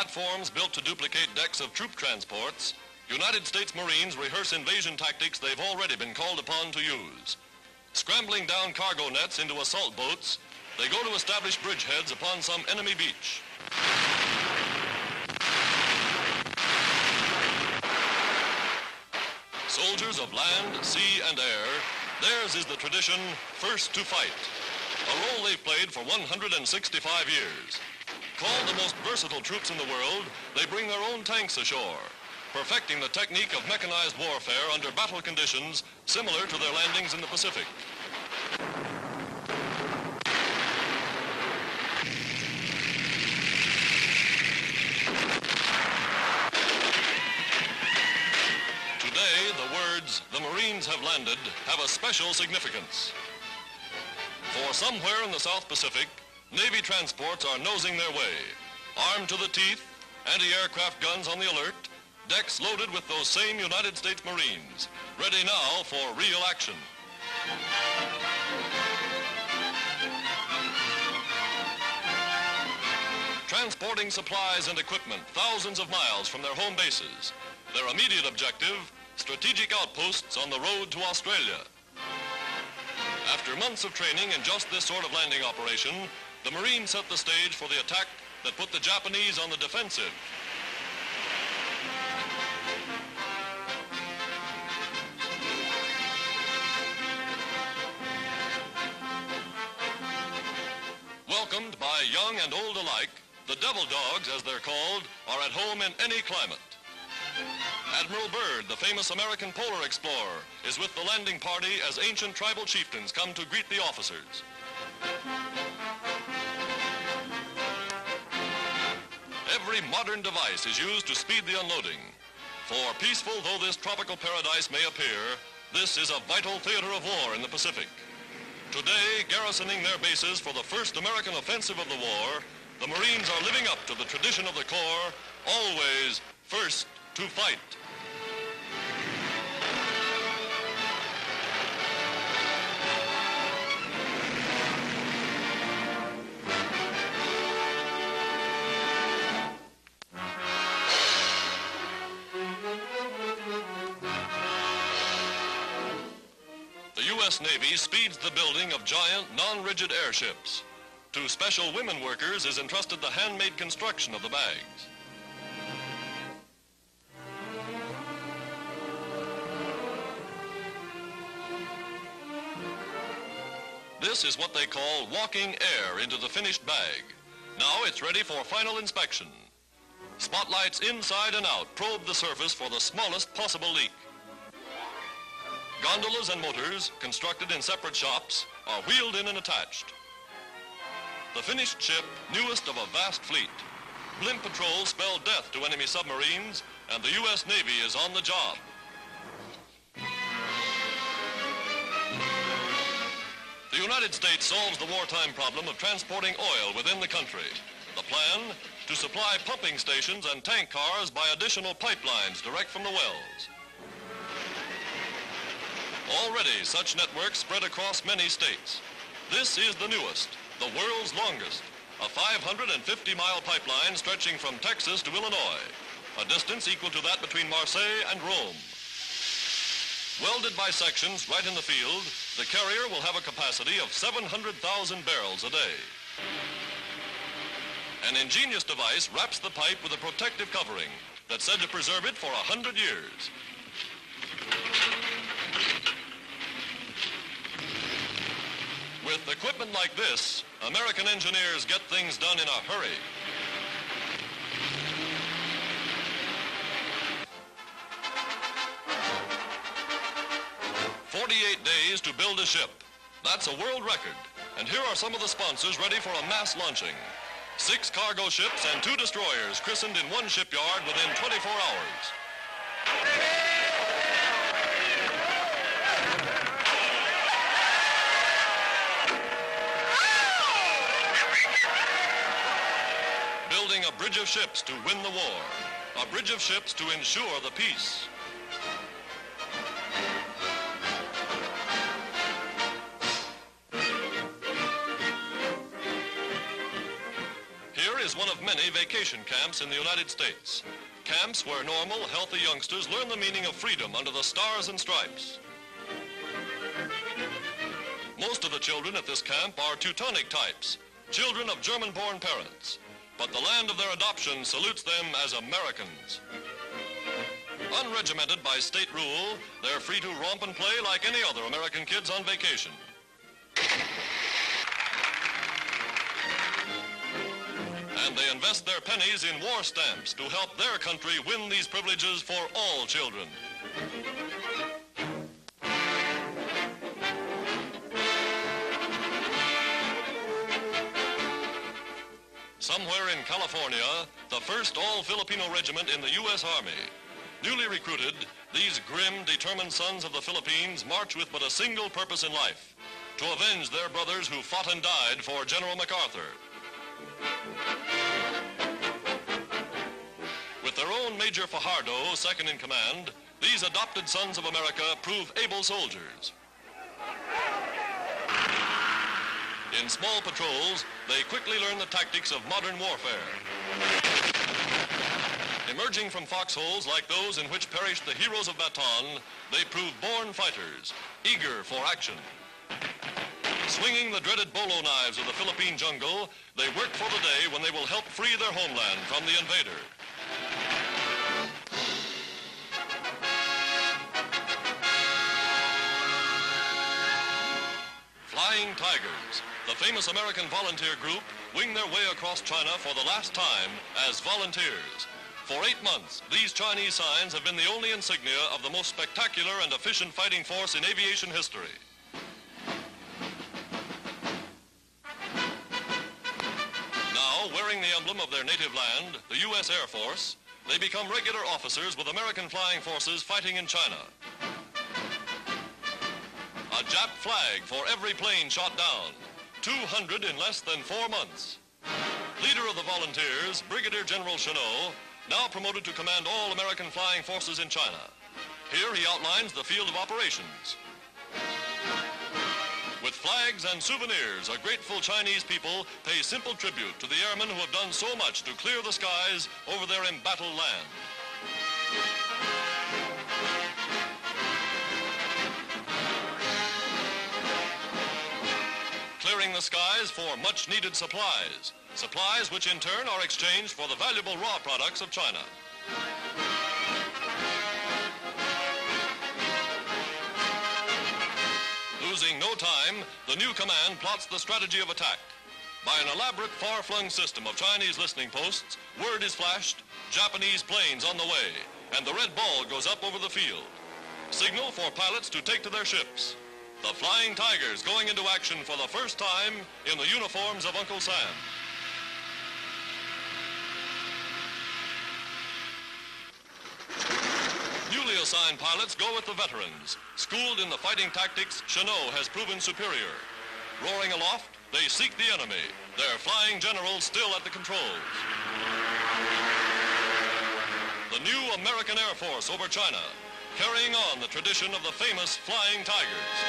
platforms built to duplicate decks of troop transports, United States Marines rehearse invasion tactics they've already been called upon to use. Scrambling down cargo nets into assault boats, they go to establish bridgeheads upon some enemy beach. Soldiers of land, sea, and air, theirs is the tradition, first to fight, a role they've played for 165 years. Called the most versatile troops in the world, they bring their own tanks ashore, perfecting the technique of mechanized warfare under battle conditions similar to their landings in the Pacific. Today, the words, "the Marines have landed," have a special significance. For somewhere in the South Pacific, Navy transports are nosing their way, armed to the teeth, anti-aircraft guns on the alert, decks loaded with those same United States Marines, ready now for real action. Transporting supplies and equipment thousands of miles from their home bases. Their immediate objective, strategic outposts on the road to Australia. After months of training in just this sort of landing operation, the Marines set the stage for the attack that put the Japanese on the defensive. Welcomed by young and old alike, the Devil Dogs, as they're called, are at home in any climate. Admiral Byrd, the famous American polar explorer, is with the landing party as ancient tribal chieftains come to greet the officers. Every modern device is used to speed the unloading. For peaceful though this tropical paradise may appear, this is a vital theater of war in the Pacific. Today, garrisoning their bases for the first American offensive of the war, the Marines are living up to the tradition of the Corps, always first to fight. The U.S. Navy speeds the building of giant, non-rigid airships. To special women workers is entrusted the handmade construction of the bags. This is what they call walking air into the finished bag. Now it's ready for final inspection. Spotlights inside and out probe the surface for the smallest possible leak. Gondolas and motors, constructed in separate shops, are wheeled in and attached. The finished ship, newest of a vast fleet. Blimp patrols spell death to enemy submarines, and the U.S. Navy is on the job. The United States solves the wartime problem of transporting oil within the country. The plan, to supply pumping stations and tank cars by additional pipelines direct from the wells. Already, such networks spread across many states. This is the newest, the world's longest, a 550-mile pipeline stretching from Texas to Illinois, a distance equal to that between Marseille and Rome. Welded by sections right in the field, the carrier will have a capacity of 700,000 barrels a day. An ingenious device wraps the pipe with a protective covering that's said to preserve it for 100 years. With equipment like this, American engineers get things done in a hurry. "48 days to build a ship. That's a world record. And here are some of the sponsors ready for a mass launching. 6 cargo ships and 2 destroyers christened in one shipyard within 24 hours. Building a bridge of ships to win the war. A bridge of ships to ensure the peace. Here is one of many vacation camps in the United States. Camps where normal, healthy youngsters learn the meaning of freedom under the stars and stripes. Most of the children at this camp are Teutonic types, children of German-born parents. But the land of their adoption salutes them as Americans. Unregimented by state rule, they're free to romp and play like any other American kids on vacation. And they invest their pennies in war stamps to help their country win these privileges for all children. Somewhere in California, the first all-Filipino regiment in the U.S. Army. Newly recruited, these grim, determined sons of the Philippines march with but a single purpose in life: to avenge their brothers who fought and died for General MacArthur. With their own Major Fajardo second in command, these adopted sons of America prove able soldiers. In small patrols, they quickly learn the tactics of modern warfare. Emerging from foxholes like those in which perished the heroes of Bataan, they prove born fighters, eager for action. Swinging the dreaded bolo knives of the Philippine jungle, they work for the day when they will help free their homeland from the invader. Flying Tigers, the famous American volunteer group, wing their way across China for the last time as volunteers. For 8 months, these Chinese signs have been the only insignia of the most spectacular and efficient fighting force in aviation history. Now, wearing the emblem of their native land, the U.S. Air Force, they become regular officers with American flying forces fighting in China. A Jap flag for every plane shot down, 200 in less than 4 months. Leader of the volunteers, Brigadier General Chenot, now promoted to command all American flying forces in China. Here he outlines the field of operations. With flags and souvenirs, a grateful Chinese people pay simple tribute to the airmen who have done so much to clear the skies over their embattled land. Clearing the skies for much-needed supplies. Supplies which in turn are exchanged for the valuable raw products of China. Losing no time, the new command plots the strategy of attack. By an elaborate far-flung system of Chinese listening posts, word is flashed, Japanese planes on the way, and the red ball goes up over the field. Signal for pilots to take to their ships. The Flying Tigers going into action for the first time in the uniforms of Uncle Sam. Newly assigned pilots go with the veterans. Schooled in the fighting tactics, Chenot has proven superior. Roaring aloft, they seek the enemy, their flying generals still at the controls. The new American Air Force over China, carrying on the tradition of the famous Flying Tigers.